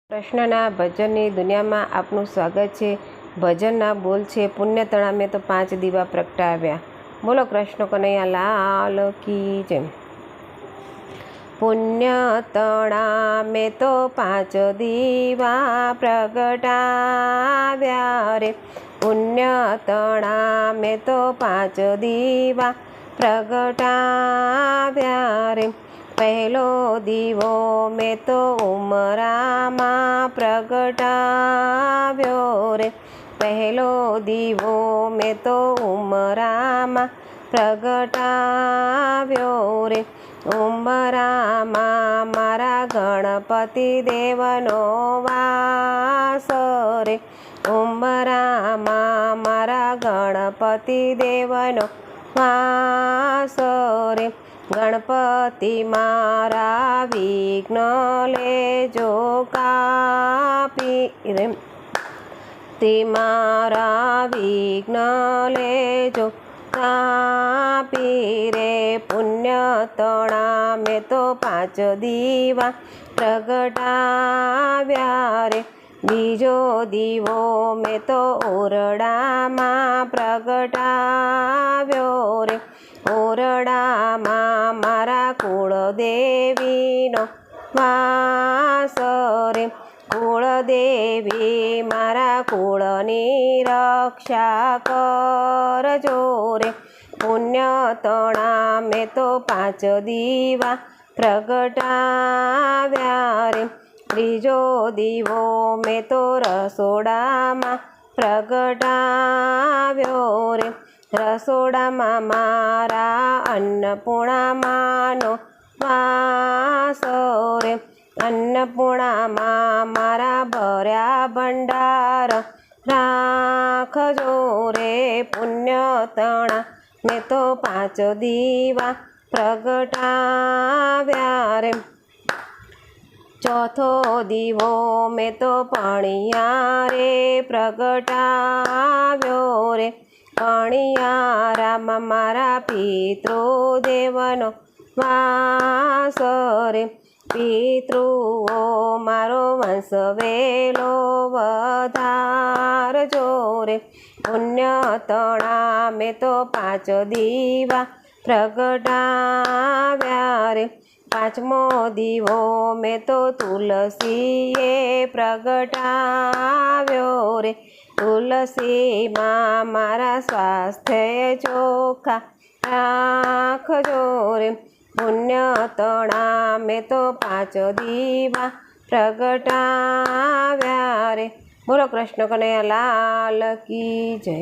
કૃષ્ણના ભજનની દુનિયામાં આપનું સ્વાગત છે। ભજનના બોલ છે, પુણ્ય તણા મેં તો 5 દીવા પ્રગટાવ્યા। બોલો કૃષ્ણ કનૈયા લાલ કી જય। પુણ્ય તણા મેં તો 5 દીવા પ્રગટાવ્યા રે। પુણ્ય તણા મેં તો 5 દીવા પ્રગટાવ્યા રે। પહેલો દીવો મેં તો ઉમરામાં પ્રગટાવ્યો રે। પહેલો દીવો મેં તો ઉમરામાં પ્રગટાવ્યો રે। ઉમરામાં મારા ગણપતિ દેવનો વાસ રે। ઉમરામાં મારા ગણપતિ દેવનો વાસ રે। ગણપતિ મારા વિઘ્ન લેજો કાપી રે। તે મારા વિઘ્ન લેજો કાપી રે। પુણ્ય તણા મેં તો 5 દીવા પ્રગટાવ્યા રે। બીજો દીવો મેં તો ઓરડામાં પ્રગટાવ્યો રે। ઓરડામાં મારા કુળદેવીનો વાસ રે। કુળદેવી મારા કુળની રક્ષા કરજો રે। પુણ્ય તણા મેં તો 5 દીવા પ્રગટાવ્યા રે। ત્રીજો દીવો મેં તો રસોડામાં પ્રગટાવ્યો રે। રસોડામાં મારા અન્નપૂર્ણામાંનો વાસ રે। અન્નપૂર્ણામાં મારા ભર્યા ભંડાર રાખજો રે। પુણ્ય તણા મેં તો 5 દીવા પ્રગટાવ્યા રે। ચોથો દીવો મેં તો પણિયારે પ્રગટાવ્યો રે। પણિયારામાં મારા પિતૃદેવનો વાસ રે। પિતૃઓ મારો વંશ વેલો વધારજો રે। પુણ્ય તણા મેં તો 5 દીવા પ્રગટાવ્યા રે। પાંચમો દીવો મેં તો તુલસીએ પ્રગટાવ્યો રે। તુલસીમાં મારા સ્વાસ્થ્ય ચોખ્ખા રાખજો રે। પુણ્ય તણા મેં તો 5 દીવા પ્રગટાવ્યા રે। બોલો કૃષ્ણ કનૈયા લાલ કી જય।